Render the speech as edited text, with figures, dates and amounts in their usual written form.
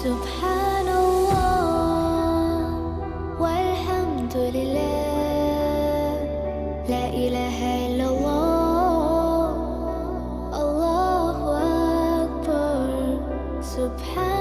سبحان الله والحمد لله، لا إله إلا الله، الله أكبر. سبحان